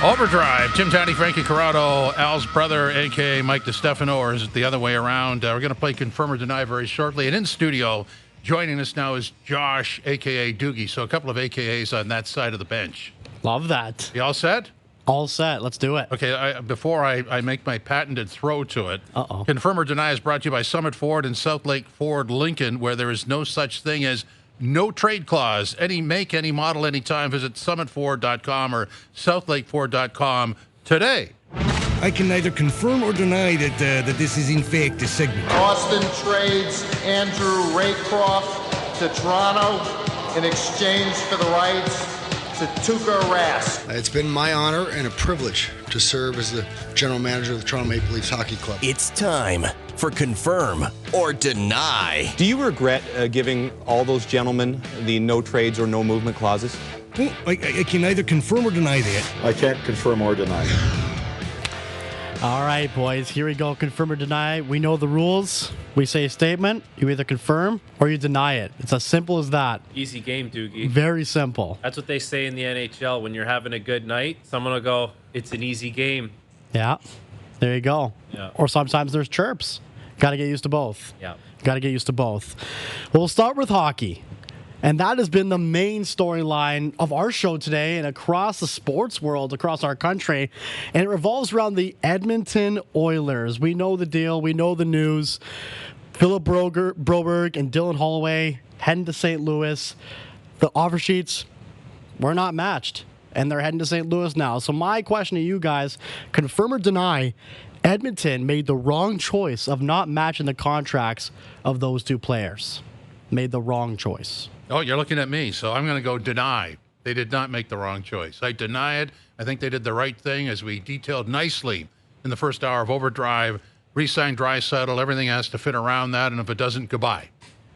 Overdrive. Tim, Tatti, Frankie, Corrado, Al's brother, a.k.a. Mike DeStefano, or is it the other way around? We're going to play Confirm or Deny very shortly. And in studio, joining us now is Josh, a.k.a. Doogie. So a couple of a.k.a.s on that side of the bench. Love that. You all set? All set. Let's do it. Okay, before I make my patented throw to it, Uh-oh. Confirm or Deny is brought to you by Summit Ford and South Lake Ford Lincoln, where there is no such thing as no trade clause. Any make, any model, anytime. Visit summitford.com or southlakeford.com today. I can neither confirm or deny that this is in fact a segment. Austin trades Andrew Raycroft to Toronto in exchange for the rights to Tuukka Rask. It's been my honor and a privilege to serve as the general manager of the Toronto Maple Leafs Hockey Club. It's time for Confirm or Deny. Do you regret giving all those gentlemen the no trades or no movement clauses? Well, I can neither confirm or deny that. I can't confirm or deny. All right, boys. Here we go. Confirm or deny. We know the rules. We say a statement. You either confirm or you deny it. It's as simple as that. Easy game, Doogie. Very simple. That's what they say in the NHL. When you're having a good night, someone will go, it's an easy game. Yeah. There you go. Yeah. Or sometimes there's chirps. Got to get used to both. Yeah. Got to get used to both. Well, we'll start with hockey. And that has been the main storyline of our show today and across the sports world, across our country. And it revolves around the Edmonton Oilers. We know the deal. We know the news. Philip Broberg and Dylan Holloway heading to St. Louis. The offer sheets were not matched. And they're heading to St. Louis now. So my question to you guys, confirm or deny, Edmonton made the wrong choice of not matching the contracts of those two players. Made the wrong choice. Oh, you're looking at me, so I'm going to go deny. They did not make the wrong choice. I deny it. I think they did the right thing, as we detailed nicely in the first hour of Overdrive. Re-sign Draisaitl. Everything has to fit around that, and if it doesn't, goodbye.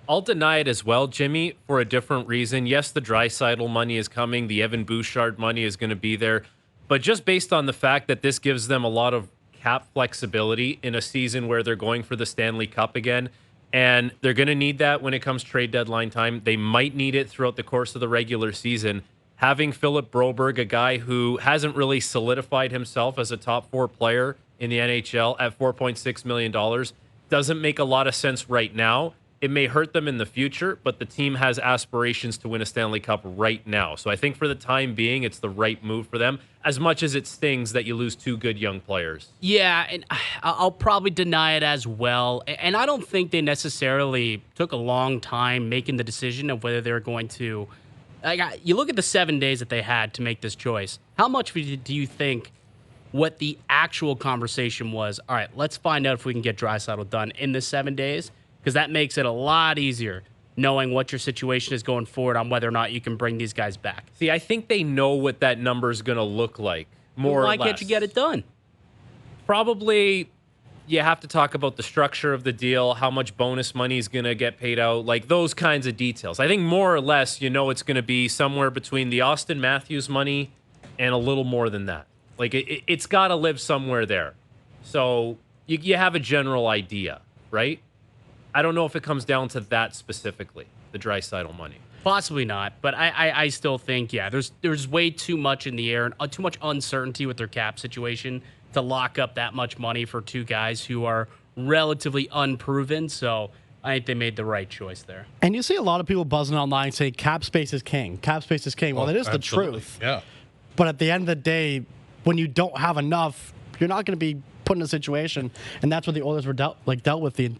I'll deny it as well, Jimmy, for a different reason. Yes, the Draisaitl money is coming. The Evan Bouchard money is going to be there. But just based on the fact that this gives them a lot of cap flexibility in a season where they're going for the Stanley Cup again, and they're going to need that when it comes trade deadline time. They might need it throughout the course of the regular season. Having Philip Broberg, a guy who hasn't really solidified himself as a top four player in the NHL at $4.6 million, doesn't make a lot of sense right now. It may hurt them in the future, but the team has aspirations to win a Stanley Cup right now. So I think for the time being, it's the right move for them, as much as it stings that you lose two good young players. Yeah, and I'll probably deny it as well. And I don't think they necessarily took a long time making the decision of whether they're going to... you look at the 7 days that they had to make this choice. How much do you think what the actual conversation was? All right, let's find out if we can get Draisaitl done in the 7 days, because that makes it a lot easier knowing what your situation is going forward on whether or not you can bring these guys back. See, I think they know what that number is going to look like, more or less. Why can't you get it done? Probably you have to talk about the structure of the deal, how much bonus money is going to get paid out, like those kinds of details. I think more or less, it's going to be somewhere between the Austin Matthews money and a little more than that. Like, it's got to live somewhere there. So you have a general idea, right? I don't know if it comes down to that specifically, the Draisaitl money. Possibly not, but I still think, there's way too much in the air and too much uncertainty with their cap situation to lock up that much money for two guys who are relatively unproven. So I think they made the right choice there. And you see a lot of people buzzing online saying cap space is king. Cap space is king. Well, that is absolutely. The truth. Yeah. But at the end of the day, when you don't have enough, you're not going to be put in a situation, and that's what the Oilers were dealt with in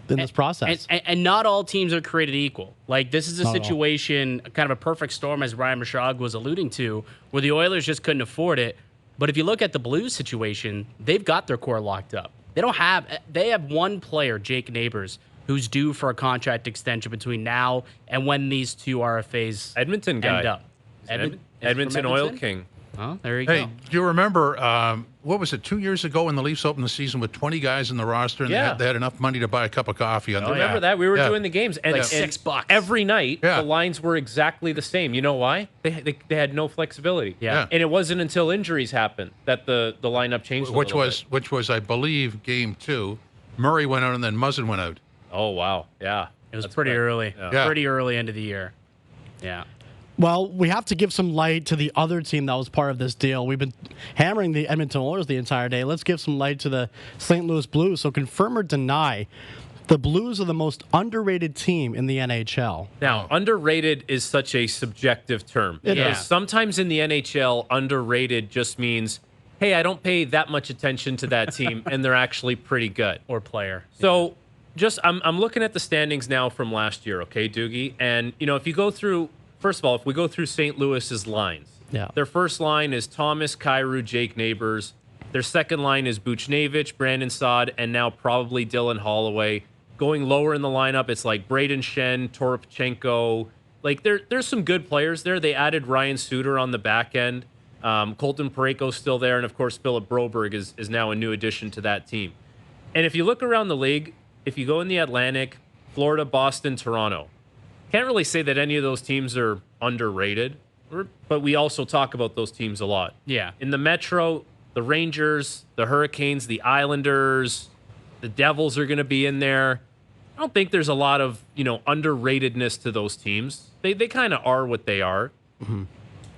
this process. And not all teams are created equal. Like, this is a situation, kind of a perfect storm, as Ryan Mashag was alluding to, where the Oilers just couldn't afford it. But if you look at the Blues situation, they've got their core locked up. They have one player, Jake Neighbors, who's due for a contract extension between now and when these two RFAs Edmonton guy. end up. Edmonton Oil King. Oh, there you Hey, go. do you remember, what was it, 2 years ago when the Leafs opened the season with 20 guys in the roster and they had enough money to buy a cup of coffee? Remember that? We were doing the games. And, like $6. Every night, the lines were exactly the same. You know why? They had no flexibility. Yeah. And it wasn't until injuries happened that the lineup changed Which was, I believe, game 2. Murray went out and then Muzzin went out. Oh, wow. Yeah. It was pretty early. Yeah. Pretty early into the year. Yeah. Well, we have to give some light to the other team that was part of this deal. We've been hammering the Edmonton Oilers the entire day. Let's give some light to the St. Louis Blues. So confirm or deny, the Blues are the most underrated team in the NHL. Now, underrated is such a subjective term. Because sometimes in the NHL, underrated just means, hey, I don't pay that much attention to that team, and they're actually pretty good. Or player. So just I'm looking at the standings now from last year, okay, Doogie? And, if you go through, first of all, if we go through St. Louis's lines, their first line is Thomas, Kyrou, Jake Neighbors. Their second line is Buchnevich, Brandon Saad, and now probably Dylan Holloway. Going lower in the lineup, it's like Braden Shen, Toropchenko. Like, there's some good players there. They added Ryan Suter on the back end. Colton Parayko's still there, and of course, Philip Broberg is now a new addition to that team. And if you look around the league, if you go in the Atlantic, Florida, Boston, Toronto, can't really say that any of those teams are underrated, but we also talk about those teams a lot. Yeah. In the Metro, the Rangers, the Hurricanes, the Islanders, the Devils are going to be in there. I don't think there's a lot of, underratedness to those teams. They kind of are what they are. Mm-hmm.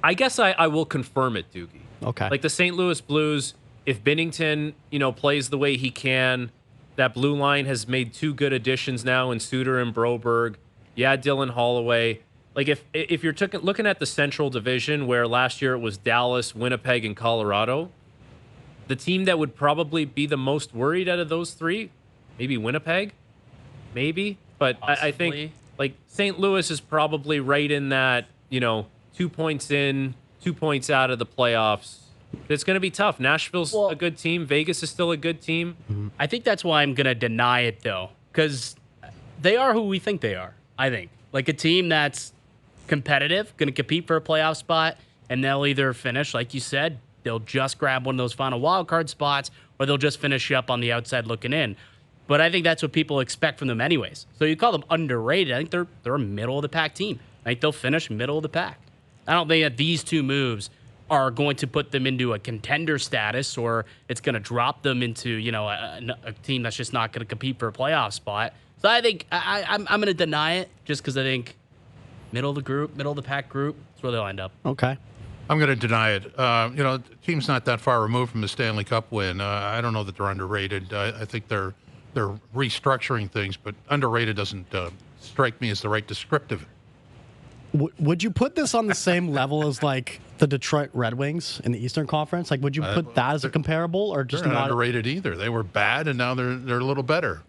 I guess I will confirm it, Doogie. Okay. Like the St. Louis Blues, if Binnington, plays the way he can, that blue line has made two good additions now in Suter and Broberg. Yeah, Dylan Holloway. Like if you're looking at the Central Division, where last year it was Dallas, Winnipeg, and Colorado, the team that would probably be the most worried out of those three, maybe Winnipeg, maybe. But I think like St. Louis is probably right in that, 2 points in, 2 points out of the playoffs. It's going to be tough. Nashville's a good team. Vegas is still a good team. I think that's why I'm going to deny it, though, because they are who we think they are, I think. Like a team that's competitive, going to compete for a playoff spot, and they'll either finish, like you said, they'll just grab one of those final wild card spots, or they'll just finish up on the outside looking in. But I think that's what people expect from them anyways. So you call them underrated. I think they're a middle-of-the-pack team. I think they'll finish middle of the pack. I don't think that these two moves are going to put them into a contender status, or it's going to drop them into, a team that's just not going to compete for a playoff spot. So I think I'm going to deny it just because I think middle of the pack group, that's where they'll end up. Okay. I'm going to deny it. The team's not that far removed from the Stanley Cup win. I don't know that they're underrated. I think they're restructuring things, but underrated doesn't strike me as the right descriptive. Would you put this on the same level as like the Detroit Red Wings in the Eastern Conference? Like, would you put that as a comparable, or just they're not not underrated either? They were bad, and now they're a little better.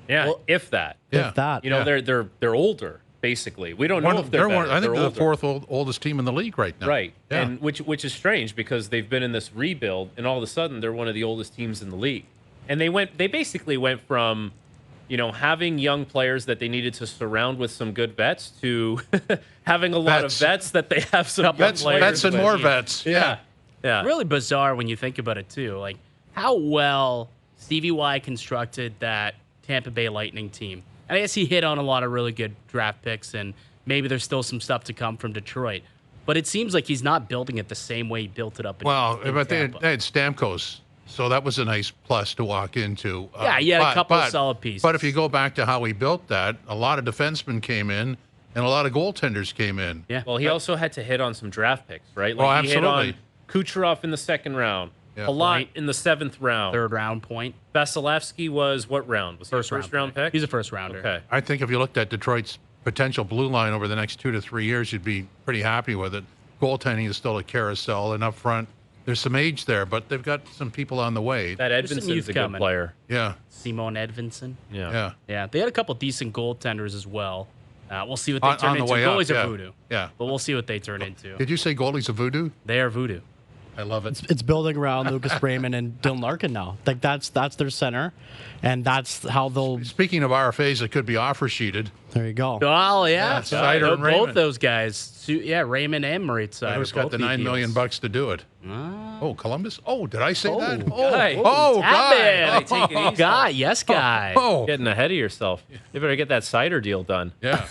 Yeah, Well, if that. Yeah. If that, They're older, basically. We don't know if they're better. I think they're the older. fourth oldest team in the league right now. Right, Yeah. and which is strange because they've been in this rebuild, and all of a sudden they're one of the oldest teams in the league. And they basically went from, having young players that they needed to surround with some good vets to having a lot of vets that they have some good players. Vets and with. more vets. Yeah. Really bizarre when you think about it, too. Like, how well Stevie Y constructed that Tampa Bay Lightning team. And I guess he hit on a lot of really good draft picks, and maybe there's still some stuff to come from Detroit. But it seems like he's not building it the same way he built it up in But they Tampa. had Stamkos, so that was a nice plus to walk into. Yeah, he had a couple of solid pieces. But if you go back to how he built that, a lot of defensemen came in, and a lot of goaltenders came in. Yeah. Well, he also had to hit on some draft picks, right? Oh, Like he hit absolutely. on Kucherov in the second round, Yeah. Palat in the seventh round. Third round point. Vasilevsky was what round? Was he a first round pick? He's a first rounder. Okay. I think if you looked at Detroit's potential blue line over the next 2 to 3 years, you'd be pretty happy with it. Goaltending is still a carousel, and up front, there's some age there, but they've got some people on the way. That There's some Edvinson's youth a good coming. player. Yeah, Simone Edvinson. Yeah. Yeah, they had a couple decent goaltenders as well. We'll see what they On turn the into. way up, Goalies yeah. are voodoo. Yeah. But we'll see what they turn into. Did you say goalies are voodoo? They are voodoo. I love it. it's building around Lucas Raymond and Dylan Larkin now. Like that's their center, and that's how they'll. Speaking of RFAs that could be offer sheeted, There you go. Oh, yeah. Seider and Both Raymond. those guys. Yeah, Raymond and Moritz. who's got the $9 million to do it? Oh, Columbus? Oh, did I say that? Guy. Guy. Take it easy. Guy, yes, guy. Oh, Getting ahead of yourself. You better get that cider deal done. yeah,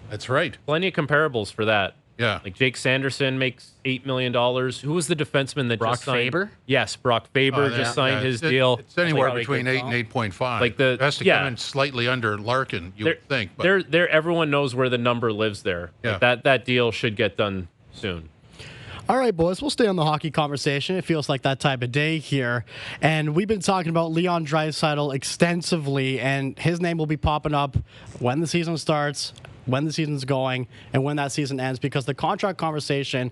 that's right. Plenty of comparables for that. Yeah. Like Jake Sanderson makes $8 million. Who was the defenseman that Brock just signed? Faber? Yes, Brock Faber just signed his deal. It's anywhere Like, between 8 and 8.5. Like it has to come in slightly under Larkin, you would think. But Everyone knows where the number lives there. Yeah. Like that deal should get done soon. All right, boys, we'll stay on the hockey conversation. It feels like that type of day here. And we've been talking about Leon Draisaitl extensively, and his name will be popping up when the season starts, when the season's going, and when that season ends, because the contract conversation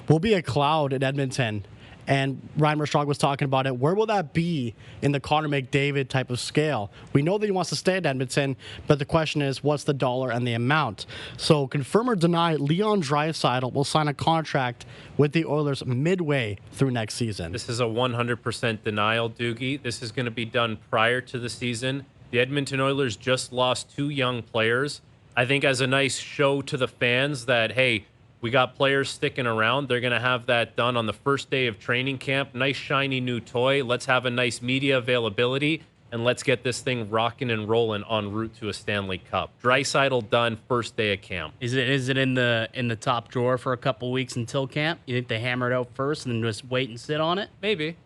will be a cloud in Edmonton. And Ryan Mershog was talking about it. Where will that be in the Connor McDavid type of scale? We know that he wants to stay at Edmonton, but the question is, what's the dollar and the amount? So confirm or deny, Leon Draisaitl will sign a contract with the Oilers midway through next season. This is a 100% denial, Doogie. This is going to be done prior to the season. The Edmonton Oilers just lost 2 young players. I think as a nice show to the fans that, hey, we got players sticking around. They're going to have that done on the first day of training camp. Nice, shiny new toy. Let's have a nice media availability, and let's get this thing rocking and rolling en route to a Stanley Cup. Draisaitl done first day of camp. Is it in the top drawer for a couple weeks until camp? You think they hammer it out first and then just wait and sit on it? Maybe.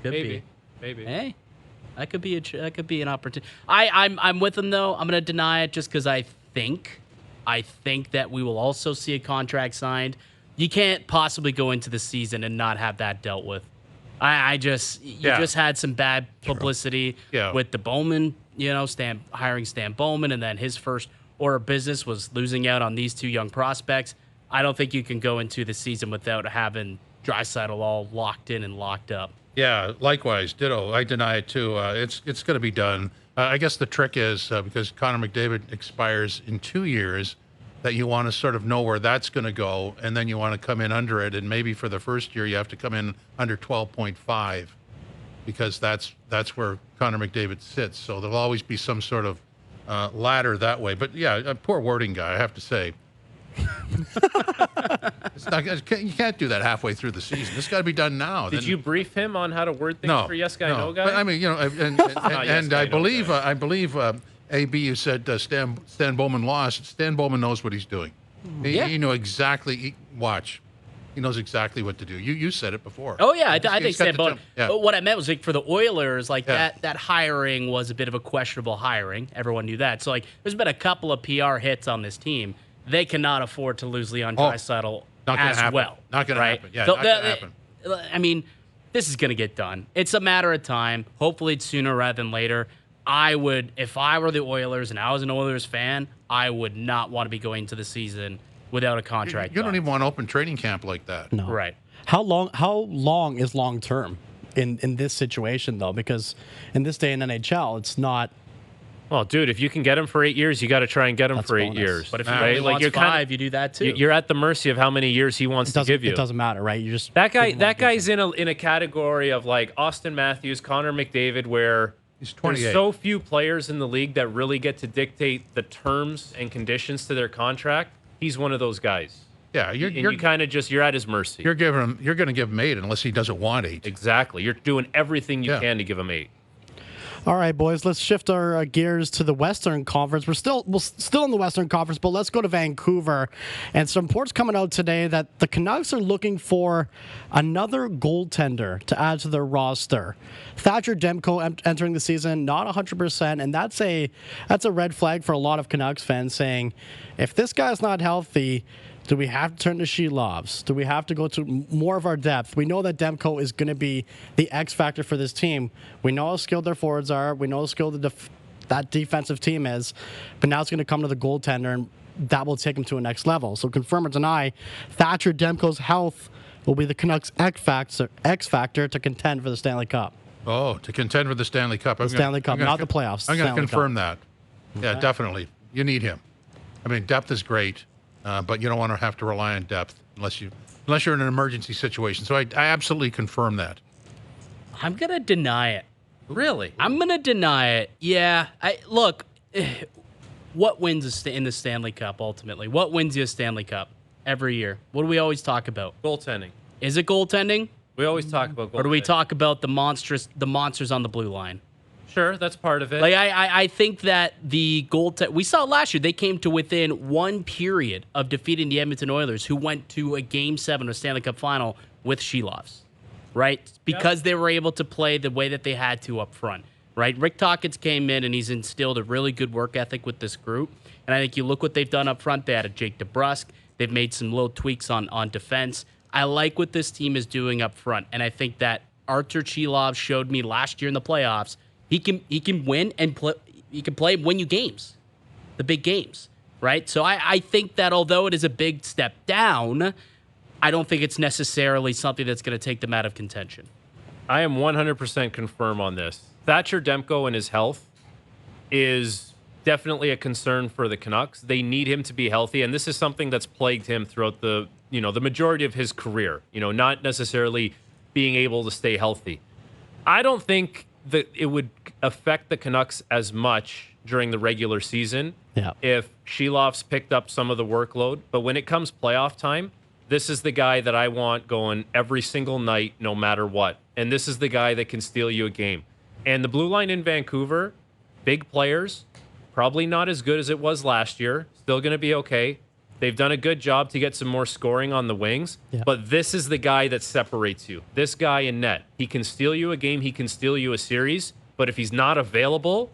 Could be. Maybe. Hey, that could be an opportunity. I'm with him though. I'm going to deny it just because I think that we will also see a contract signed. You can't possibly go into the season and not have that dealt with. You just had some bad publicity with the Bowman, hiring Stan Bowman, and then his first order of business was losing out on these 2 young prospects. I don't think you can go into the season without having Draisaitl all locked in and locked up. Yeah, likewise, ditto. I deny it too. It's going to be done. I guess the trick is because Connor McDavid expires in 2 years, that you want to sort of know where that's going to go, and then you want to come in under it, and maybe for the first year you have to come in under 12.5 because that's where Connor McDavid sits. So there'll always be some sort of ladder that way. But yeah, a poor wording guy, I have to say. You can't do that halfway through the season. This got to be done now. Did you brief him on how to word things for Yes Guy, No Guy? But, I mean, and I believe AB, you said Stan Bowman lost. Stan Bowman knows what he's doing. He knew exactly. He knows exactly what to do. You said it before. Oh yeah, I think Stan Bowman. But what I meant was like for the Oilers, that hiring was a bit of a questionable hiring. Everyone knew that. So like, there's been a couple of PR hits on this team. They cannot afford to lose Leon Draisaitl as well. Not going to happen. Yeah, not going to happen. I mean, this is going to get done. It's a matter of time. Hopefully, it's sooner rather than later. If I were the Oilers and I was an Oilers fan, I would not want to be going to the season without a contract. You don't even want open training camp like that. No. Right. How long is long term in this situation though? Because in this day in NHL, it's not. Well, dude, if you can get him for 8 years, you got to try and get him for 8 years. But if he only wants 5, you do that too. You're at the mercy of how many years he wants to give you. It doesn't matter, right? You just that guy's in a category of like Austin Matthews, Connor McDavid, where he's 28. There's so few players in the league that really get to dictate the terms and conditions to their contract. He's one of those guys. Yeah, you kind of you're at his mercy. You're going to give him 8 unless he doesn't want 8. Exactly. You're doing everything you can to give him 8. All right, boys, let's shift our gears to the Western Conference. We're still in the Western Conference, but let's go to Vancouver. And some reports coming out today that the Canucks are looking for another goaltender to add to their roster. Thatcher Demko entering the season, not 100%, and that's a red flag for a lot of Canucks fans saying, if this guy's not healthy, do we have to turn to Shelovs? Do we have to go to more of our depth? We know that Demko is going to be the X factor for this team. We know how skilled their forwards are. We know how skilled that defensive team is. But now it's going to come to the goaltender, and that will take him to a next level. So confirm or deny, Thatcher Demko's health will be the Canucks' X factor to contend for the Stanley Cup. Oh, to contend for the Stanley Cup. Not the playoffs. I'm going to confirm that. Yeah, definitely. You need him. I mean, depth is great. But you don't want to have to rely on depth unless you're in an emergency situation. So I absolutely confirm that. I'm gonna deny it. Really? I'm gonna deny it. Yeah. Look. What wins in the Stanley Cup ultimately? What wins you a Stanley Cup every year? What do we always talk about? Goaltending. Is it goaltending? We always talk about goaltending. Or do we talk about the monsters on the blue line? Sure, that's part of it. Like I think that the we saw last year, they came to within one period of defeating the Edmonton Oilers, who went to a Game 7 of Stanley Cup Final with Shelovs, right? Because they were able to play the way that they had to up front, right? Rick Tocchet's came in and he's instilled a really good work ethic with this group. And I think you look what they've done up front. They had a Jake DeBrusk. They've made some little tweaks on defense. I like what this team is doing up front. And I think that Artur Chilov showed me last year in the playoffs, he can win and play. He can play and win you games, the big games, right? So I think that although it is a big step down, I don't think it's necessarily something that's going to take them out of contention. I am 100% confirm on this. Thatcher Demko and his health is definitely a concern for the Canucks. They need him to be healthy, and this is something that's plagued him throughout the majority of his career. Not necessarily being able to stay healthy. I don't think that it would affect the Canucks as much during the regular season if Shelov's picked up some of the workload. But when it comes playoff time, this is the guy that I want going every single night, no matter what. And this is the guy that can steal you a game. And the blue line in Vancouver, big players, probably not as good as it was last year. Still going to be okay. They've done a good job to get some more scoring on the wings, but this is the guy that separates you. This guy in net. He can steal you a game. He can steal you a series, but if he's not available,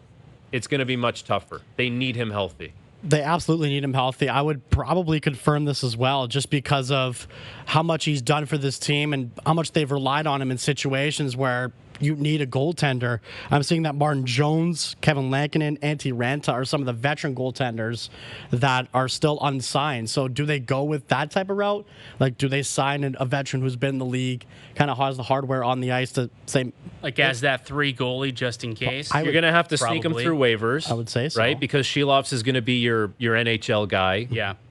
it's going to be much tougher. They need him healthy. They absolutely need him healthy. I would probably confirm this as well, just because of how much he's done for this team and how much they've relied on him in situations where you need a goaltender. I'm seeing that Martin Jones, Kevin Lankinen, Antti Ranta are some of the veteran goaltenders that are still unsigned. So do they go with that type of route? Like, do they sign a veteran who's been in the league, kind of has the hardware on the ice to say... Like as that 3 goalie just in case? You're going to have to sneak him through waivers. I would say so. Right? Because Shelovs is going to be your NHL guy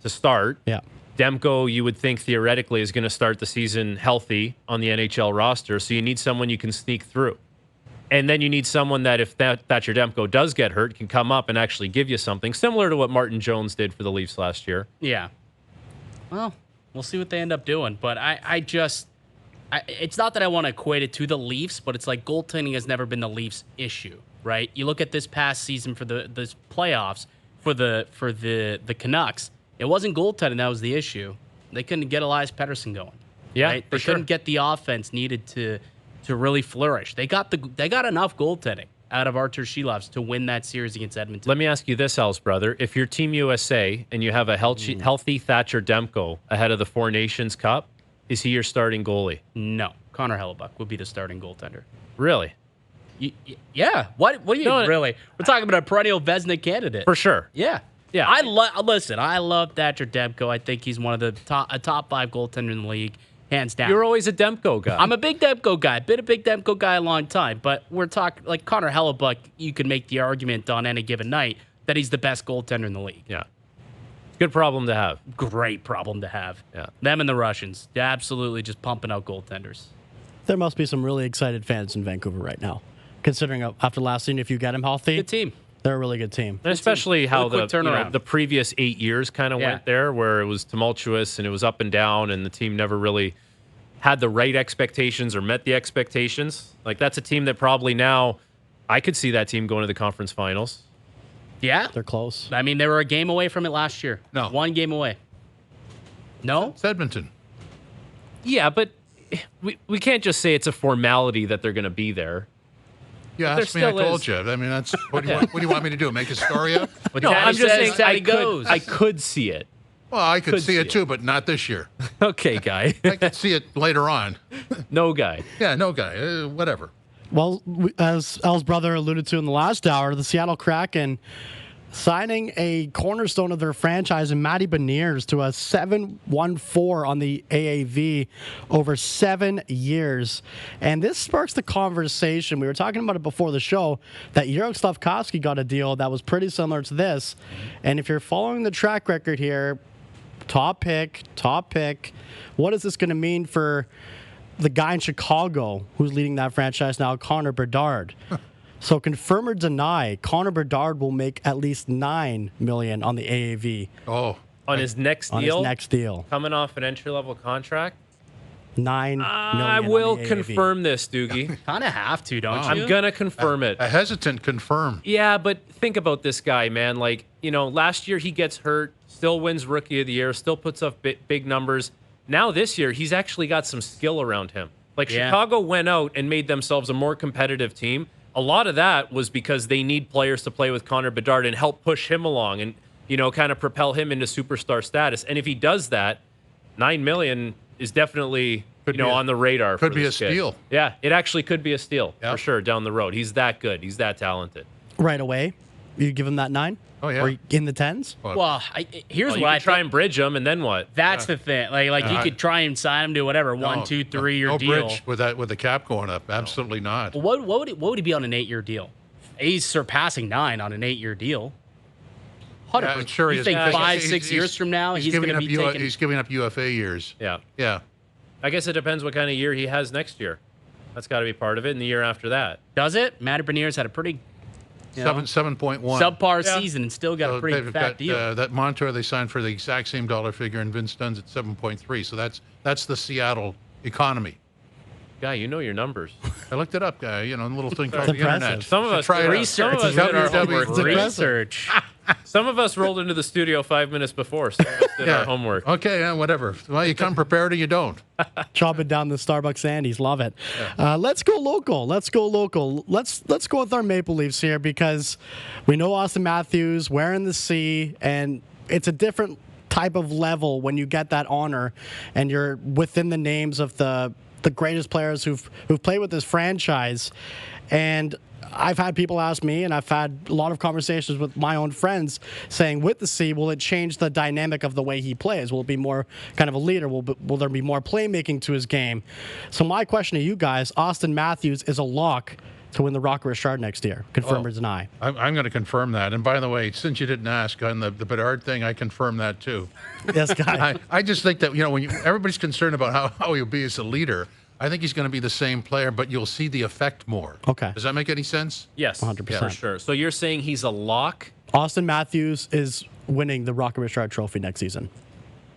to start. Yeah. Demko, you would think theoretically, is going to start the season healthy on the NHL roster, so you need someone you can sneak through. And then you need someone that, if Thatcher Demko does get hurt, can come up and actually give you something, similar to what Martin Jones did for the Leafs last year. Yeah. Well, we'll see what they end up doing, but it's not that I want to equate it to the Leafs, but it's like goaltending has never been the Leafs' issue, right? You look at this past season for this playoffs for the Canucks. It wasn't goaltending that was the issue. They couldn't get Elias Pettersson going. Yeah, right? They couldn't get the offense needed to really flourish. They got enough goaltending out of Artur Shelovs to win that series against Edmonton. Let me ask you this, Al's brother. If you're Team USA and you have a healthy Thatcher Demko ahead of the Four Nations Cup, is he your starting goalie? No. Connor Hellebuck would be the starting goaltender. Really? Yeah. What do you mean, really? We're talking about a perennial Vezina candidate. For sure. Yeah. Yeah. I love Thatcher Demko. I think he's one of the top 5 goaltender in the league, hands down. You're always a Demko guy. I'm a big Demko guy. Been a big Demko guy a long time, but we're talking like Connor Hellebuck. You can make the argument on any given night that he's the best goaltender in the league. Yeah. Good problem to have. Great problem to have. Yeah. Them and the Russians. They're absolutely just pumping out goaltenders. There must be some really excited fans in Vancouver right now, considering after last season, if you get him healthy. Good team. They're a really good team. And especially how turnaround. The previous 8 years kind of went there, where it was tumultuous and it was up and down, and the team never really had the right expectations or met the expectations. Like, that's a team that probably now, I could see that team going to the conference finals. Yeah. They're close. I mean, they were a game away from it last year. No. 1 game away. No? It's Edmonton. Yeah, but we can't just say it's a formality that they're going to be there. Yeah, There ask me. I still told is. you. I mean, that's what do you want me to do? Make a story up? No, I'm just saying Tatti goes. I could see it. Well, I could see see it it. too, but not this year. Okay, guy. I could see it later on. No guy. Yeah, no guy. Whatever. Well, as Al's brother alluded to in the last hour, the Seattle Kraken signing a cornerstone of their franchise in Matty Beniers to a 7.14 on the AAV over 7 years. And this sparks the conversation. We were talking about it before the show that Yaroslav Slavkovsky got a deal that was pretty similar to this. And if you're following the track record here, top pick, what is this going to mean for the guy in Chicago who's leading that franchise now, Connor Bedard? So confirm or deny, Connor Bedard will make at least $9 million on the AAV. Oh, On his next on deal? his next deal. Coming off an entry-level contract? $9 million. I will confirm this, Doogie. Kind of have to, don't you? I'm going to confirm it. A hesitant confirm. Yeah, but think about this guy, man. Like, last year he gets hurt, still wins Rookie of the Year, still puts up big numbers. Now this year, he's actually got some skill around him. Like, Chicago went out and made themselves a more competitive team. A lot of that was because they need players to play with Connor Bedard and help push him along and, kind of propel him into superstar status. And if he does that, $9 million is definitely, on the radar. Could be a kid. steal. Yeah, it actually could be a steal for sure down the road. He's that good. He's that talented. Right away, you give him that 9? Oh, yeah. Or in the 10s? Well, here's you what I try and bridge him, and then what? That's the thing. Like you could try and sign him to whatever 1, 2, 3 year no deal. bridge with the cap going up. Absolutely not. What would he be on an 8-year deal? He's surpassing 9 on an 8-year deal. 100%. Yeah, sure. You think 5, 6 years from now he's going to be taking? He's giving up UFA years. Yeah. Yeah. I guess it depends what kind of year he has next year. That's got to be part of it, and the year after that. Does it? Matty Beniers had a pretty 7.1 subpar season and still got a pretty fat deal. That Montour they signed for the exact same dollar figure, and Vince Dunn's at 7.3. So that's the Seattle economy. Guy, you know your numbers. I looked it up, guy. A little thing called the impressive. internet. Some of us Try it out. Some of us did our homework. It's impressive. Research. Some of us rolled into the studio 5 minutes before. Some of us did our homework. Okay, whatever. Well, you come prepared or you don't. Chopping down the Starbucks Andes. Love it. Let's go local. Let's go with our Maple Leafs here because we know Austin Matthews wearing the C, and it's a different type of level when you get that honor and you're within the names of the greatest players who've played with this franchise. And I've had people ask me, and I've had a lot of conversations with my own friends saying, with the C, will it change the dynamic of the way he plays? Will it be more kind of a leader? Will there be more playmaking to his game? So my question to you guys, Austin Matthews is a lock to win the Rocket Richard next year. Confirm or deny? I'm going to confirm that. And by the way, since you didn't ask on the Bedard thing, I confirm that too. Yes, guy. I just think that, when everybody's concerned about how he'll be as a leader, I think he's going to be the same player, but you'll see the effect more. Okay. Does that make any sense? Yes, 100%. for sure. So you're saying he's a lock? Austin Matthews is winning the Rocket Richard Trophy next season.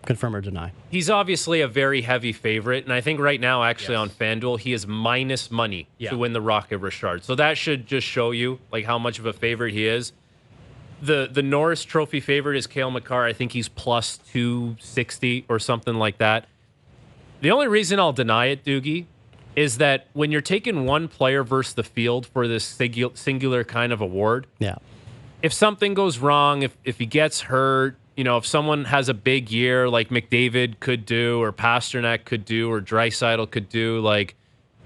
Confirm or deny? He's obviously a very heavy favorite, and I think right now, actually, on FanDuel, he is minus money to win the Rocket Richard. So that should just show you how much of a favorite he is. The Norris Trophy favorite is Cale Makar. I think he's plus 260 or something like that. The only reason I'll deny it, Doogie, is that when you're taking one player versus the field for this singular kind of award, if something goes wrong, if he gets hurt, if someone has a big year like McDavid could do or Pasternak could do or Draisaitl could do,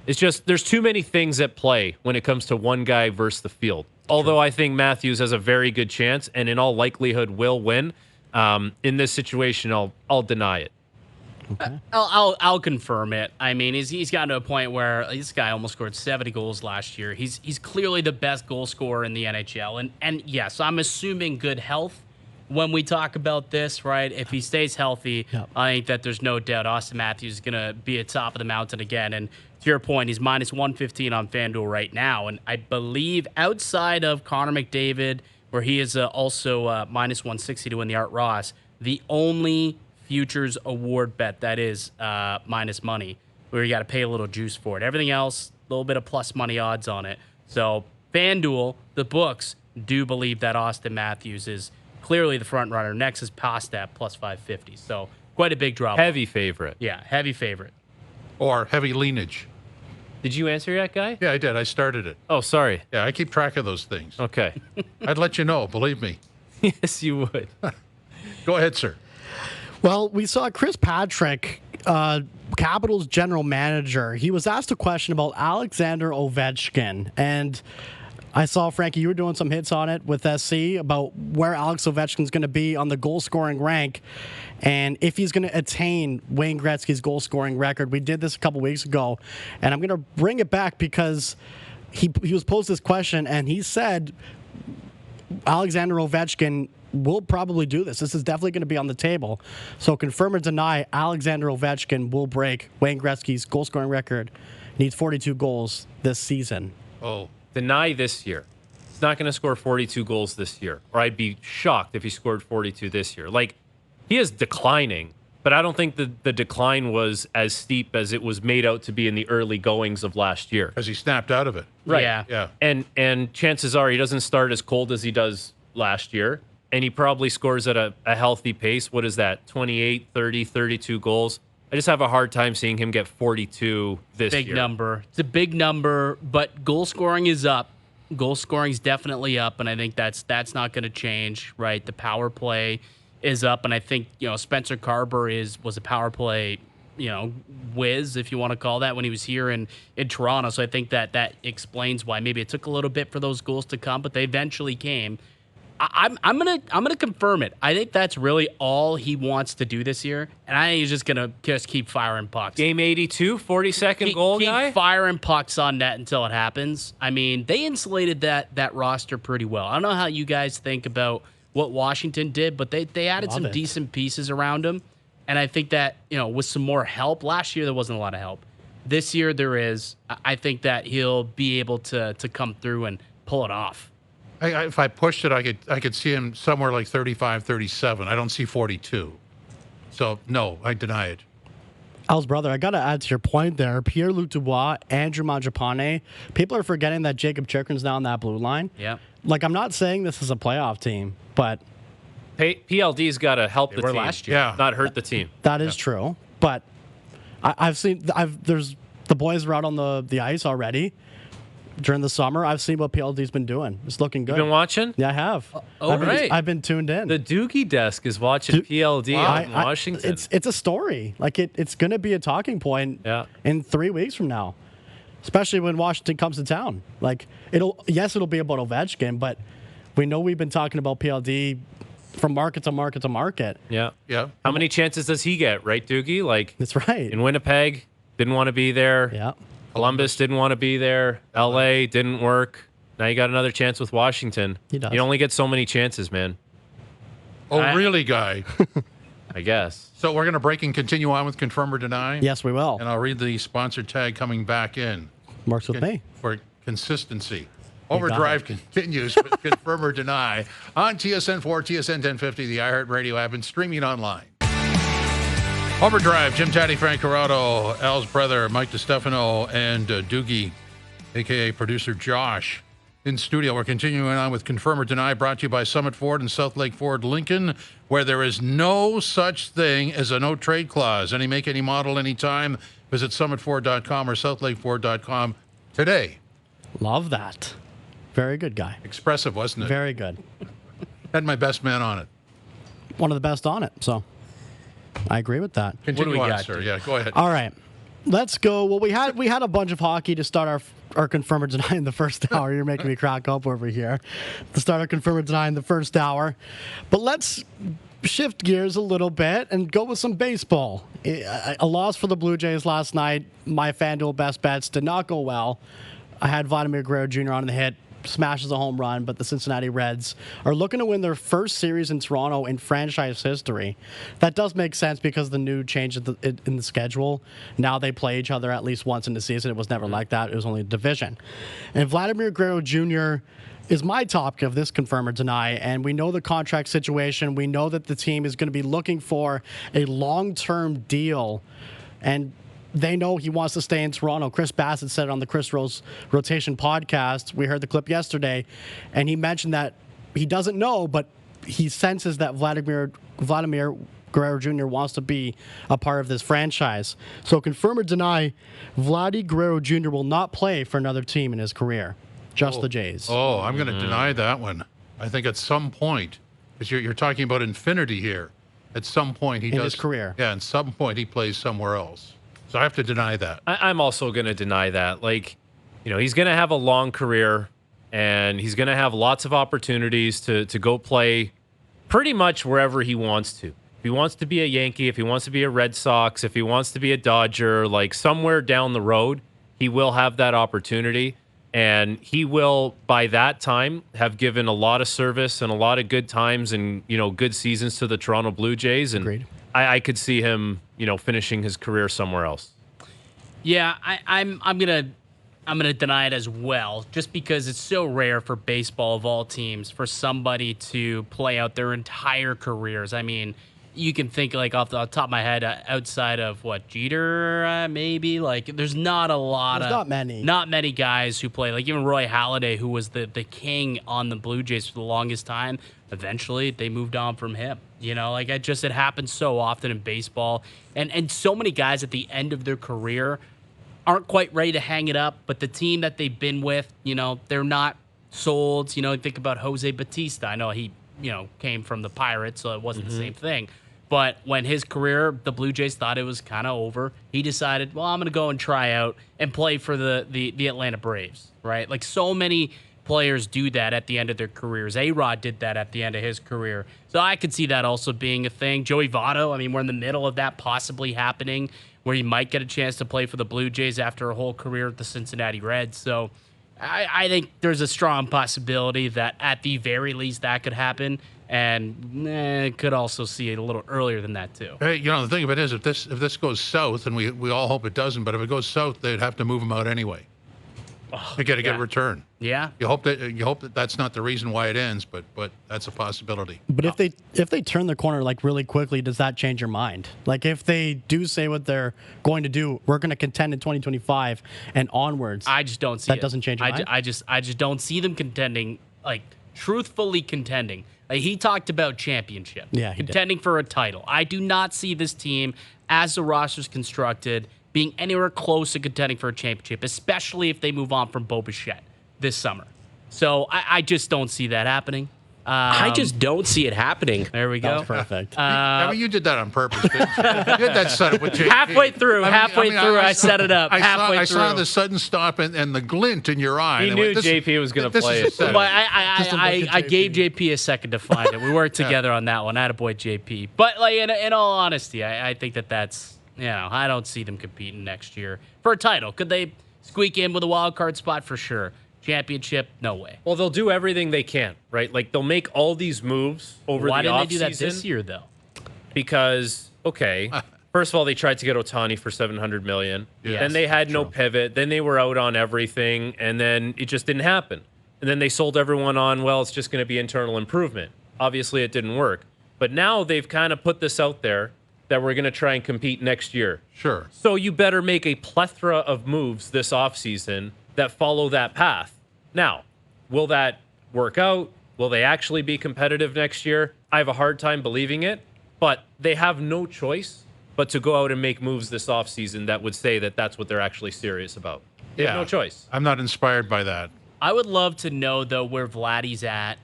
it's just there's too many things at play when it comes to one guy versus the field. Although I think Matthews has a very good chance and in all likelihood will win, in this situation, I'll deny it. Okay. I'll confirm it. I mean, he's gotten to a point where this guy almost scored 70 goals last year. He's clearly the best goal scorer in the NHL. And yes, I'm assuming good health when we talk about this, right? If he stays healthy, I think that there's no doubt Austin Matthews is going to be at top of the mountain again. And to your point, he's minus 115 on FanDuel right now. And I believe outside of Connor McDavid, where he is also minus 160 to win the Art Ross, the only futures award bet that is minus money, where you got to pay a little juice for it. Everything else, a little bit of plus money odds on it. So FanDuel, the books, do believe that Austin Matthews is clearly the front runner. Next is Pastat, plus 550. So quite a big drop. Heavy favorite. Yeah, heavy favorite. Or heavy leanage. Did you answer that, guy? Yeah, I did. I started it. Oh, sorry. Yeah, I keep track of those things. Okay. I'd let you know, believe me. Yes, you would. Go ahead, sir. Well, we saw Chris Patrick, Capitals general manager. He was asked a question about Alexander Ovechkin, and I saw, Frankie, you were doing some hits on it with SC about where Alex Ovechkin's going to be on the goal-scoring rank and if he's going to attain Wayne Gretzky's goal-scoring record. We did this a couple weeks ago, and I'm going to bring it back because he was posed this question, and he said Alexander Ovechkin will probably do this. This is definitely going to be on the table. So confirm or deny, Alexander Ovechkin will break Wayne Gretzky's goal-scoring record. Needs 42 goals this season. Oh. Deny this year. He's not going to score 42 goals this year. Or I'd be shocked if he scored 42 this year. He is declining, but I don't think the decline was as steep as it was made out to be in the early goings of last year. Because he snapped out of it. Right. Yeah. And chances are he doesn't start as cold as he does last year, and he probably scores at a healthy pace. What is that? 28, 30, 32 goals. I just have a hard time seeing him get 42 this year. Big number. It's a big number, but goal scoring is up. Goal scoring is definitely up, and I think that's not going to change, right? The power play is up, and I think, Spencer Carber was a power play, whiz, if you want to call that, when he was here in Toronto. So I think that explains why maybe it took a little bit for those goals to come, but they eventually came. I'm gonna confirm it. I think that's really all he wants to do this year, and I think he's just gonna keep firing pucks. Game 82, 42nd goal guy. Keep firing pucks on net until it happens. I mean, they insulated that roster pretty well. I don't know how you guys think about what Washington did, but they added some decent pieces around him, and I think that with some more help. Last year there wasn't a lot of help. This year there is. I think that he'll be able to come through and pull it off. If I pushed it, I could see him somewhere like 35, 37. I don't see 42. So, no, I deny it. Al's brother, I got to add to your point there. Pierre-Luc Dubois, Andrew Mangiapane. People are forgetting that Jacob Chikrin's now on that blue line. Yeah. Like, I'm not saying this is a playoff team, but PLD's got to help the team. Last year. Yeah. Not hurt the team. that is true. But there's the boys were out on the ice already during the summer. I've seen what PLD's been doing. It's looking good. You been watching? Yeah, I have. Right. I've been tuned in. The Doogie desk is watching PLD out in Washington. It's a story. Like it's going to be a talking point in 3 weeks from now, especially when Washington comes to town. Like it'll be about Ovechkin, but we know we've been talking about PLD from market to market to market. Yeah. Yeah. How many chances does he get, right, Doogie? Like, That's right. in Winnipeg, didn't want to be there. Yeah. Columbus didn't want to be there. LA didn't work. Now you got another chance with Washington. He does. You only get so many chances, man. Oh, really, guy? I guess. So we're going to break and continue on with Confirm or Deny? Yes, we will. And I'll read the sponsor tag coming back in. Works with me. For consistency. Overdrive continues with Confirm or Deny on TSN 4, TSN 1050, the iHeartRadio app, and streaming online. Overdrive, Jim Tatti, Frank Corrado, Al's brother, Mike DiStefano, and Doogie, a.k.a. producer Josh, in studio. We're continuing on with Confirm or Deny, brought to you by Summit Ford and South Lake Ford Lincoln, where there is no such thing as a no-trade clause. Any make, any model, any time. Visit summitford.com or southlakeford.com today. Love that. Very good guy. Expressive, wasn't it? Very good. Had my best man on it. One of the best on it. So I agree with that. Continue we on, got, sir. Yeah, go ahead. All right. Let's go. Well, we had a bunch of hockey to start our Confirm or Deny in the first hour. You're making me crack up over here. To start our Confirm or Deny in the first hour. But let's shift gears a little bit and go with some baseball. A loss for the Blue Jays last night. My FanDuel best bets did not go well. I had Vladdy Jr. on the hit. Smashes a home run, but the Cincinnati Reds are looking to win their first series in Toronto in franchise history. That does make sense because the new change in the schedule. Now they play each other at least once in the season. It was never like that. It was only a division. And Vladdy Jr. is my topic of this Confirm or Deny, and we know the contract situation. We know that the team is going to be looking for a long-term deal, and they know he wants to stay in Toronto. Chris Bassitt said it on the Chris Rose Rotation podcast. We heard the clip yesterday, and he mentioned that he doesn't know, but he senses that Vladimir Guerrero Jr. wants to be a part of this franchise. So Confirm or Deny, Vladdy Guerrero Jr. will not play for another team in his career, just the Jays. Oh, I'm going to deny that one. I think at some point, because you're talking about infinity here, at some point he does. In his career. Yeah, at some point he plays somewhere else. So I have to deny that. I'm also going to deny that. Like, he's going to have a long career, and he's going to have lots of opportunities to go play pretty much wherever he wants to. If he wants to be a Yankee, if he wants to be a Red Sox, if he wants to be a Dodger, like somewhere down the road, he will have that opportunity. And he will, by that time, have given a lot of service and a lot of good times and, good seasons to the Toronto Blue Jays. And Agreed. I could see him, finishing his career somewhere else. Yeah, I'm gonna deny it as well, just because it's so rare for baseball of all teams for somebody to play out their entire careers. I mean, you can think like off the top of my head, outside of what Jeter, maybe like there's not a lot There's of not many guys who play like even Roy Halladay, who was the king on the Blue Jays for the longest time. Eventually, they moved on from him. Like it happens so often in baseball, and so many guys at the end of their career aren't quite ready to hang it up. But the team that they've been with, they're not sold. Think about Jose Bautista. I know he came from the Pirates, so it wasn't the same thing. But when his career, the Blue Jays thought it was kind of over, he decided, well, I'm going to go and try out and play for the Atlanta Braves, right? Like so many players do that at the end of their careers. A-Rod did that at the end of his career. So I could see that also being a thing. Joey Votto, I mean, we're in the middle of that possibly happening where he might get a chance to play for the Blue Jays after a whole career at the Cincinnati Reds. So I think there's a strong possibility that at the very least that could happen. And could also see it a little earlier than that too. Hey, the thing of it is, if this goes south, and we all hope it doesn't, but if it goes south, they'd have to move him out anyway. They got to get a return. Yeah. You hope that that's not the reason why it ends, but that's a possibility. But if they turn the corner like really quickly, does that change your mind? Like if they do say what they're going to do, we're going to contend in 2025 and onwards. I just don't see that doesn't change your mind. I just don't see them contending, like truthfully contending. Like he talked about championship. Yeah, contending for a title. I do not see this team as the roster's constructed being anywhere close to contending for a championship, especially if they move on from Bo Bichette this summer. So I just don't see that happening. I just don't see it happening. There we go. That's perfect. I mean, you did that on purpose, didn't you? You did that setup with JP. Halfway through, I set it up. I saw the sudden stop and the glint in your eye. He knew JP was going to play it. Well, I gave JP a second to find it. We worked together on that one. Attaboy JP. But like in all honesty, I think that's, I don't see them competing next year for a title. Could they squeak in with a wild card spot? For sure. Championship? No way. Well, they'll do everything they can, right? Like they'll make all these moves over the offseason. Why didn't they do that this year, though? Because, first of all, they tried to get Ohtani for $700 million. Yes, then they had no pivot. Then they were out on everything, and then it just didn't happen. And then they sold everyone on, well, it's just going to be internal improvement. Obviously, it didn't work. But now they've kind of put this out there that we're going to try and compete next year. Sure. So you better make a plethora of moves this offseason that follow that path. Now, will that work out? Will they actually be competitive next year? I have a hard time believing it, but they have no choice but to go out and make moves this offseason that would say that that's what they're actually serious about. They have no choice. I'm not inspired by that. I would love to know, though, where Vladdy's at,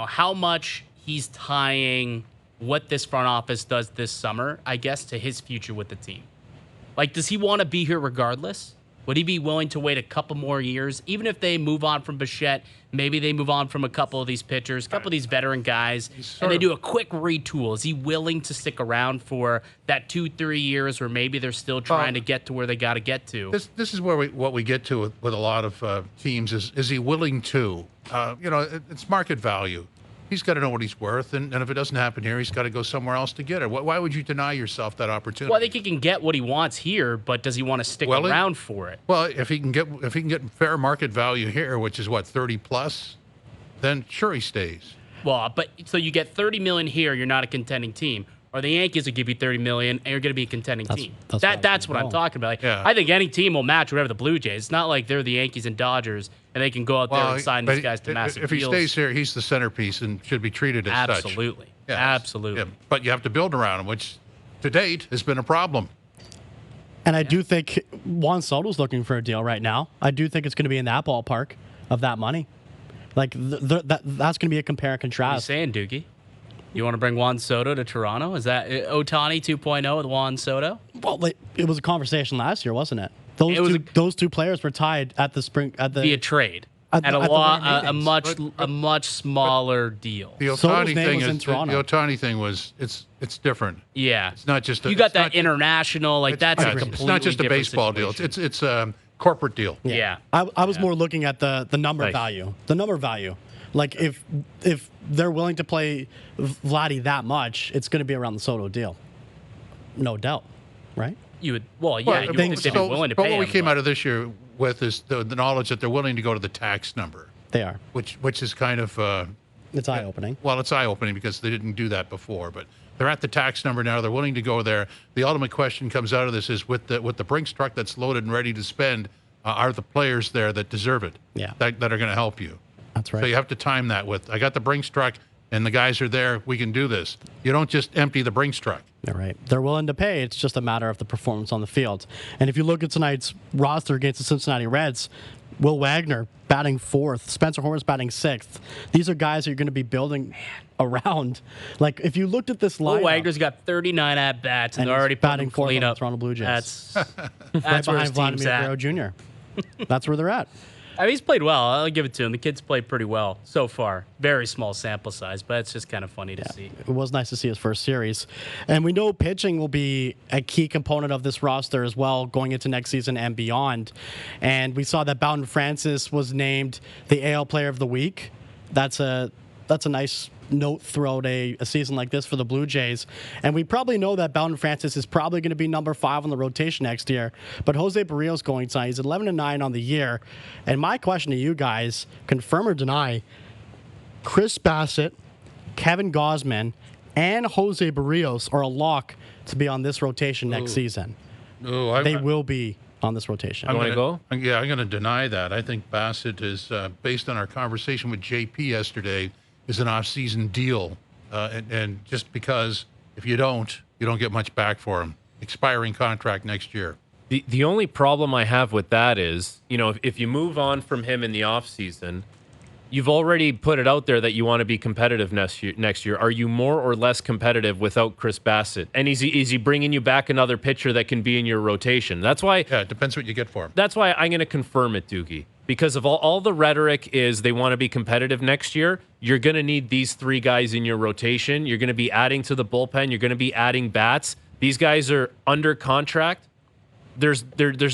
how much he's tying what this front office does this summer, I guess, to his future with the team. Like, does he want to be here regardless? Would he be willing to wait a couple more years? Even if they move on from Bichette, maybe they move on from a couple of these pitchers, a couple of these veteran guys, and they do a quick retool. Is he willing to stick around for that 2-3 years, or maybe they're still trying to get to where they got to get to? This is where what we get to with a lot of teams is he willing to? It's market value. He's got to know what he's worth, and if it doesn't happen here, he's got to go somewhere else to get it. Why would you deny yourself that opportunity? Well, I think he can get what he wants here, but does he want to stick around for it? Well, if he can get fair market value here, which is what 30 plus, then sure he stays. Well, but so you get $30 million here, you're not a contending team. Or the Yankees will give you $30 million, and you're going to be a contending team. That's what I'm talking about. Yeah. I think any team will match whatever the Blue Jays. It's not like they're the Yankees and Dodgers, and they can go out there and sign these guys to massive deals. If he stays here, he's the centerpiece and should be treated as such. Absolutely. Yes. Absolutely. Yeah. But you have to build around him, which to date has been a problem. And I do think Juan Soto's looking for a deal right now. I do think it's going to be in that ballpark of that money. Like that's going to be a compare and contrast. What are you saying, Doogie? You want to bring Juan Soto to Toronto? Is that Ohtani 2.0 with Juan Soto? Well, it was a conversation last year, wasn't it? Those two players were tied at the spring via trade at a much smaller deal. The Ohtani thing was it's different. Yeah, it's not just you got that international that's a completely it's not just a baseball situation. deal. It's a corporate deal. Yeah. I was more looking at the number value. The number value. Like if they're willing to play Vladdy that much, it's going to be around the Soto deal, no doubt, right? You would, you would think they'd be willing to pay. But what we him, came out of this year with is the knowledge that they're willing to go to the tax number. They are, which is kind of it's eye opening. Well, it's eye opening because they didn't do that before, but They're at the tax number now. They're willing to go there. The ultimate question comes out of this is with the Brinks truck that's loaded and ready to spend, are the players there that deserve it? Yeah. That are going to help you. That's right. So you have to time that with, I got the Brinks truck and the guys are there. We can do this. You don't just empty the Brinks truck. You're right. They're willing to pay. It's just a matter of the performance on the field. And if you look at tonight's roster against the Cincinnati Reds, Will Wagner batting 4th, Spencer Horwitz batting 6th. These are guys that you're going to be building around. Like, if you looked at this lineup, Will Wagner's got 39 at bats, and they're already batting 4th on the up. Toronto Blue Jays. That's right where behind his team's Vladdy at. Jr. That's where they're at. I mean, he's played well. I'll give it to him. The kid's played pretty well so far. Very small sample size, but it's just kind of funny to see. It was nice to see his first series. And we know pitching will be a key component of this roster as well going into next season and beyond. And we saw that Bowden Francis was named the AL Player of the Week. That's a nice note throughout a season like this for the Blue Jays. And we probably know that Bowden Francis is probably going to be number 5 on the rotation next year. But Jose Berrios going tonight. He's 11-9 on the year. And my question to you guys, confirm or deny, Chris Bassitt, Kevin Gausman, and Jose Berrios are a lock to be on this rotation next season. They will be on this rotation. You want to go? Yeah, I'm going to deny that. I think Bassitt is, based on our conversation with JP yesterday, is an off-season deal. And just because if you don't get much back for him. Expiring contract next year. The only problem I have with that is, if you move on from him in the offseason, you've already put it out there that you want to be competitive next year. Are you more or less competitive without Chris Bassitt? And is he bringing you back another pitcher that can be in your rotation? That's why. Yeah, it depends what you get for him. That's why I'm going to confirm it, Doogie. Because of all the rhetoric is they want to be competitive next year. You're going to need these 3 guys in your rotation. You're going to be adding to the bullpen. You're going to be adding bats. These guys are under contract. There's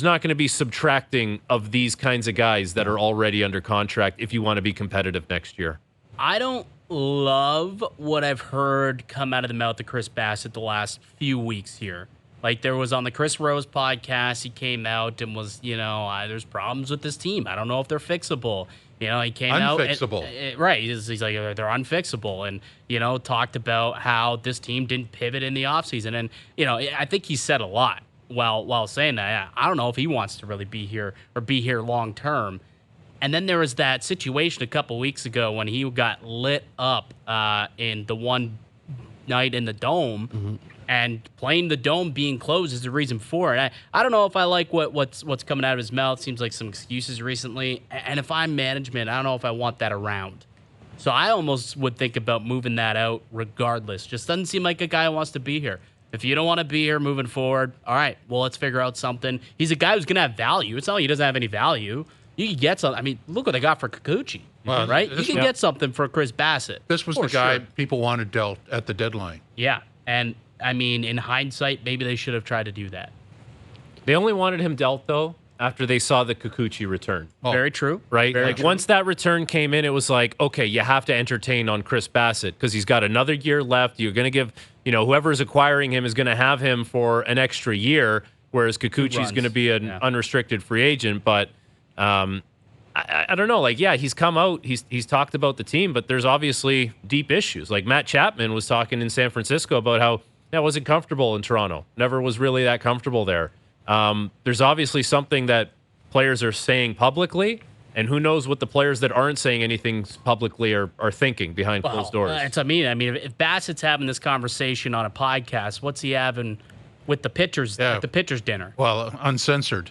not going to be subtracting of these kinds of guys that are already under contract if you want to be competitive next year. I don't love what I've heard come out of the mouth of Chris Bassitt the last few weeks here. Like, there was on the Chris Rose podcast, he came out and was, there's problems with this team. I don't know if they're fixable. He came out. Unfixable. Right. He's like, they're unfixable. And, talked about how this team didn't pivot in the offseason. And, I think he said a lot while saying that. Yeah, I don't know if he wants to really be here or be here long term. And then there was that situation a couple weeks ago when he got lit up in the one night in the Dome. Mm-hmm. And playing the Dome being closed is the reason for it. I don't know if I like what's coming out of his mouth. Seems like some excuses recently. And if I'm management, I don't know if I want that around. So I almost would think about moving that out regardless. Just doesn't seem like a guy who wants to be here. If you don't want to be here moving forward, all right, well, let's figure out something. He's a guy who's going to have value. It's not like he doesn't have any value. You can get something. I mean, look what they got for Kikuchi, right? You can get something for Chris Bassitt. This was the guy people wanted dealt at the deadline. Yeah, and I mean, in hindsight, maybe they should have tried to do that. They only wanted him dealt, though, after they saw the Kikuchi return. Oh. Very true. Right? Very true. Once that return came in, it was like, okay, you have to entertain on Chris Bassitt because he's got another year left. You're going to give, whoever's acquiring him is going to have him for an extra year, whereas Kikuchi's going to be an unrestricted free agent. But I don't know. Like, yeah, he's come out. He's talked about the team, but there's obviously deep issues. Like Matt Chapman was talking in San Francisco about how wasn't comfortable in Toronto. Never was really that comfortable there. There's obviously something that players are saying publicly, and who knows what the players that aren't saying anything publicly are thinking behind closed doors. That's what I mean. I mean, if Bassett's having this conversation on a podcast, what's he having with the pitchers at the pitchers' dinner? Well, uncensored.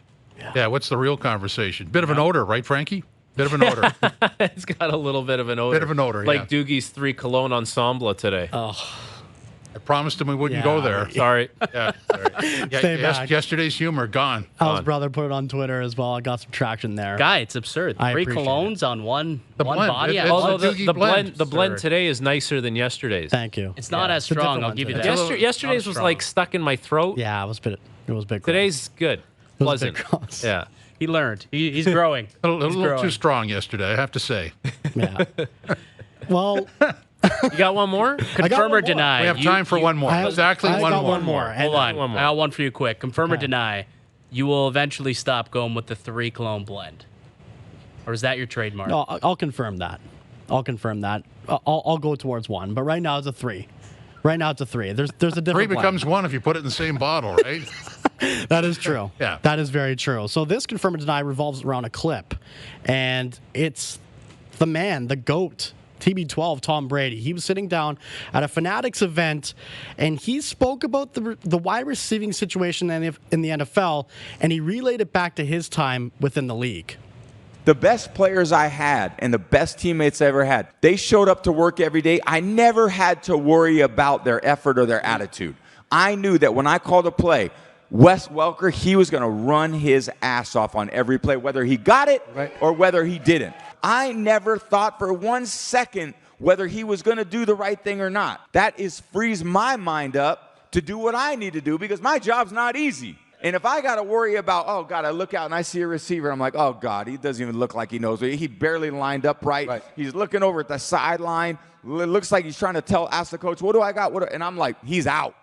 Yeah, what's the real conversation? Bit of an odor, right, Frankie? Bit of an odor. It's got a little bit of an odor. Bit of an odor, like Doogie's 3 cologne ensemble today. Oh. I promised him we wouldn't go there. Sorry. Yeah, sorry. Yesterday's humor, gone. Al's brother put it on Twitter as well. I got some traction there. Guy, it's absurd. 3 colognes on one body. Although the blend today is nicer than yesterday's. Thank you. It's not as strong, I'll give you that. Yesterday's was like stuck in my throat. Yeah, it was a bit. Today's good. Pleasant. Yeah. He learned. He's growing. A little too strong yesterday, I have to say. Yeah. Well... You got one more? Confirm or deny? We have time for one more. Exactly one more. Hold on. I got one for you quick. Confirm or deny, you will eventually stop going with the 3 cologne blend. Or is that your trademark? No, I'll confirm that. I'll go towards 1. But right now it's a 3. Right now it's a 3. There's a different Three blend. becomes 1 if you put it in the same bottle, right? That is true. Yeah. That is very true. So this confirm or deny revolves around a clip, and it's the man, the GOAT, TB12, Tom Brady. He was sitting down at a Fanatics event, and he spoke about the wide receiving situation in the NFL, and he relayed it back to his time within the league. The best players I had and the best teammates I ever had, they showed up to work every day. I never had to worry about their effort or their attitude. I knew that when I called a play, Wes Welker, he was going to run his ass off on every play, whether he got it or whether he didn't. I never thought for 1 second whether he was going to do the right thing or not. That frees my mind up to do what I need to do because my job's not easy. And if I got to worry about, oh, God, I look out and I see a receiver, I'm like, oh, God, he doesn't even look like he knows. He barely lined up right. He's looking over at the sideline. It looks like he's trying to ask the coach, what do I got? And I'm like, he's out.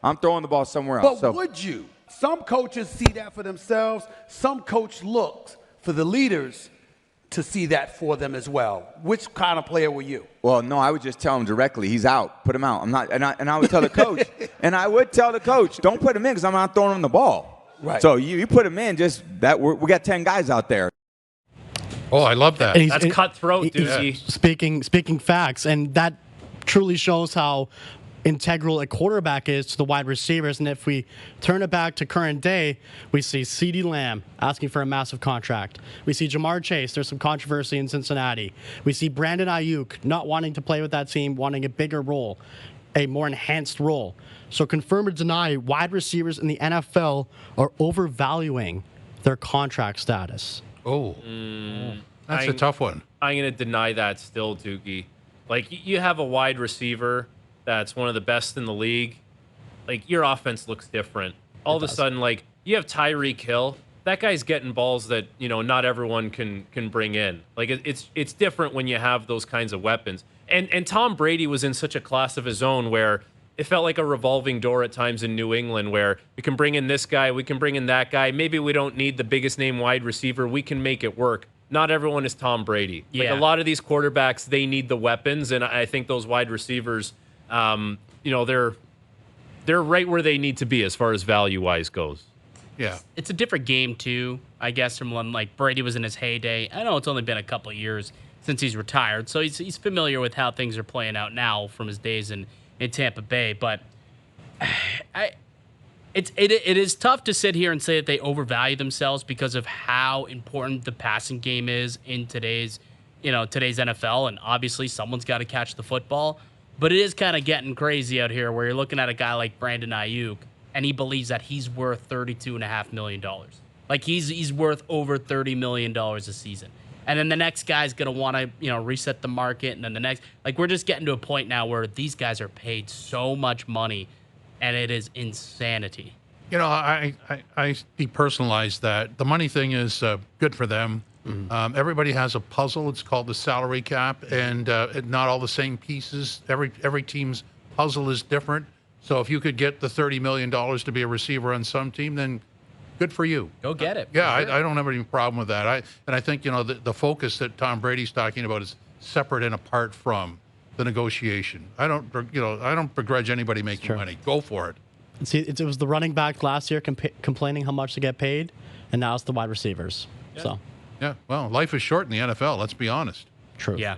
I'm throwing the ball somewhere else. But would you? Some coaches see that for themselves. Some coach looks for the leaders to see that for them as well. Which kind of player were you? Well, no, I would just tell him directly, he's out. Put him out. I'm not, and I would tell the coach, and I would tell the coach, don't put him in because I'm not throwing him the ball. Right. So you put him in. Just that we got 10 guys out there. Oh, I love that. That's cutthroat, Doogie. Speaking facts, and that truly shows how integral a quarterback is to the wide receivers. And if we turn it back to current day, we see CeeDee Lamb asking for a massive contract. We see Jamar Chase. There's some controversy in Cincinnati. We see Brandon Ayuk not wanting to play with that team, wanting a bigger role, a more enhanced role. So confirm or deny, wide receivers in the NFL are overvaluing their contract status. Oh, that's a tough one. I'm going to deny that still, Doogie. Like, you have a wide receiver that's one of the best in the league. Like, your offense looks different. All of a sudden, like, you have Tyreek Hill. That guy's getting balls that, not everyone can bring in. Like, it's different when you have those kinds of weapons. And Tom Brady was in such a class of his own where it felt like a revolving door at times in New England where we can bring in this guy, we can bring in that guy. Maybe we don't need the biggest name wide receiver. We can make it work. Not everyone is Tom Brady. Yeah. Like, a lot of these quarterbacks, they need the weapons, and I think those wide receivers, they're right where they need to be as far as value-wise goes. Yeah. It's a different game, too, I guess, from when, like, Brady was in his heyday. I know it's only been a couple of years since he's retired, so he's familiar with how things are playing out now from his days in Tampa Bay. But it is tough to sit here and say that they overvalue themselves because of how important the passing game is in today's NFL, and obviously someone's got to catch the football. But it is kind of getting crazy out here where you're looking at a guy like Brandon Ayuk, and he believes that he's worth $32.5 million. Like, he's worth over $30 million a season. And then the next guy's going to want to, reset the market. And then the next, like, we're just getting to a point now where these guys are paid so much money, and it is insanity. I depersonalize that. The money thing is good for them. Mm-hmm. Everybody has a puzzle. It's called the salary cap, and not all the same pieces. Every team's puzzle is different. So if you could get the $30 million to be a receiver on some team, then good for you. Go get it. Yeah, sure. I don't have any problem with that. I think the focus that Tom Brady's talking about is separate and apart from the negotiation. I don't begrudge anybody making money. Go for it. See, it was the running back last year complaining how much to get paid, and now it's the wide receivers. Yeah. So. Yeah, well, life is short in the NFL. Let's be honest. Truth. Yeah.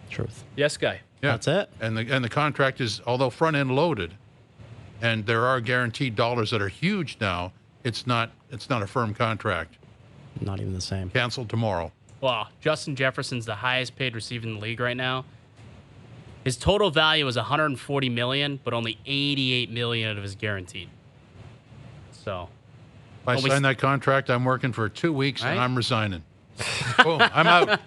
Truth. Yes, guy. Yeah, that's it. And the contract is, although front end loaded, and there are guaranteed dollars that are huge now. It's not a firm contract. Not even the same. Canceled tomorrow. Well, Justin Jefferson's the highest paid receiver in the league right now. His total value is $140 million, but only $88 million of it is guaranteed. So, if I sign that contract, I'm working for 2 weeks and I'm resigning. Boom, I'm out.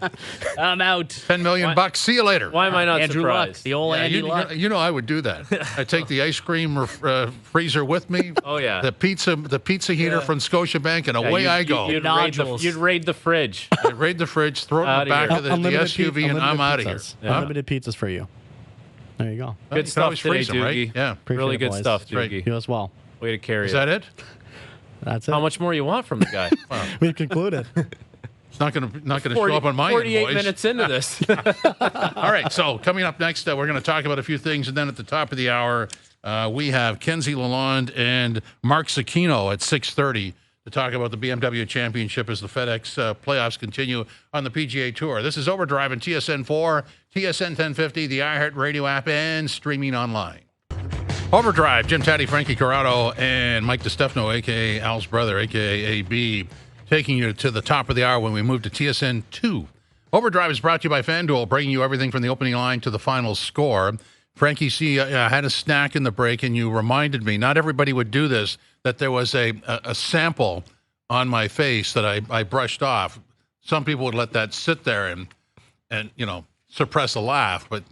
I'm out. $10 million bucks. See you later. Why am I not Andrew surprised? Luck, the old Andy Luck. I would do that. I take the ice cream freezer with me. Oh yeah. The pizza heater from Scotiabank, and away I go. You'd raid the fridge. I'd raid the fridge, throw it in the back of the SUV, and I'm out of here. Unlimited pizzas for you. There you go. Good stuff today, Doogie. Right? Yeah. Appreciate really it, good boys. stuff, Doogie. Right. You as well. Way to carry Is that it? That's it. How much more you want from the guy? We've concluded. It's not going to show up on my 48 invoice. minutes into this. All right, so coming up next, we're going to talk about a few things, and then at the top of the hour, we have Kenzie Lalonde and Mark Zecchino at 6:30 to talk about the BMW Championship as the FedEx playoffs continue on the PGA Tour. This is Overdrive on TSN 4, TSN 1050, the iHeartRadio app, and streaming online. Overdrive, Jim Tatti, Frankie Corrado, and Mike DiStefano, a.k.a. Al's brother, a.k.a. AB, taking you to the top of the hour when we move to TSN 2. Overdrive is brought to you by FanDuel, bringing you everything from the opening line to the final score. Frankie C. Had a snack in the break, and you reminded me, not everybody would do this, that there was a sample on my face that I brushed off. Some people would let that sit there and suppress a laugh, but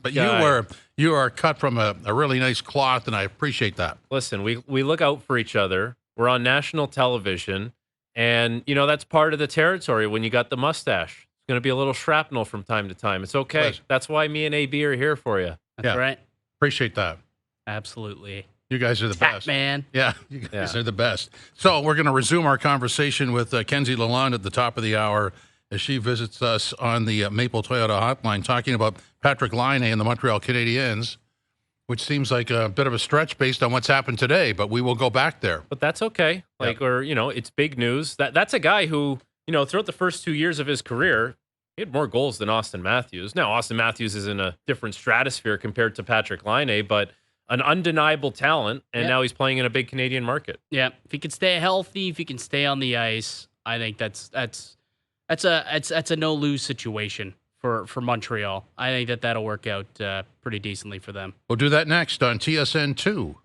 you are cut from a really nice cloth, and I appreciate that. Listen, we look out for each other. We're on national television, and that's part of the territory when you got the mustache. It's going to be a little shrapnel from time to time. It's okay. Please. That's why me and AB are here for you. That's right. Appreciate that. Absolutely. You guys are the best. Man. Yeah, you guys are the best. So we're going to resume our conversation with Kenzie Lalonde at the top of the hour as she visits us on the Maple Toyota hotline, talking about Patrick Laine and the Montreal Canadiens, which seems like a bit of a stretch based on what's happened today, but we will go back there. But that's okay. It's big news. That's a guy who, throughout the first 2 years of his career, he had more goals than Austin Matthews. Now, Austin Matthews is in a different stratosphere compared to Patrick Laine, but an undeniable talent, and now he's playing in a big Canadian market. Yeah, if he can stay healthy, if he can stay on the ice, I think that's a no-lose situation for Montreal. I think that'll work out pretty decently for them. We'll do that next on TSN 2.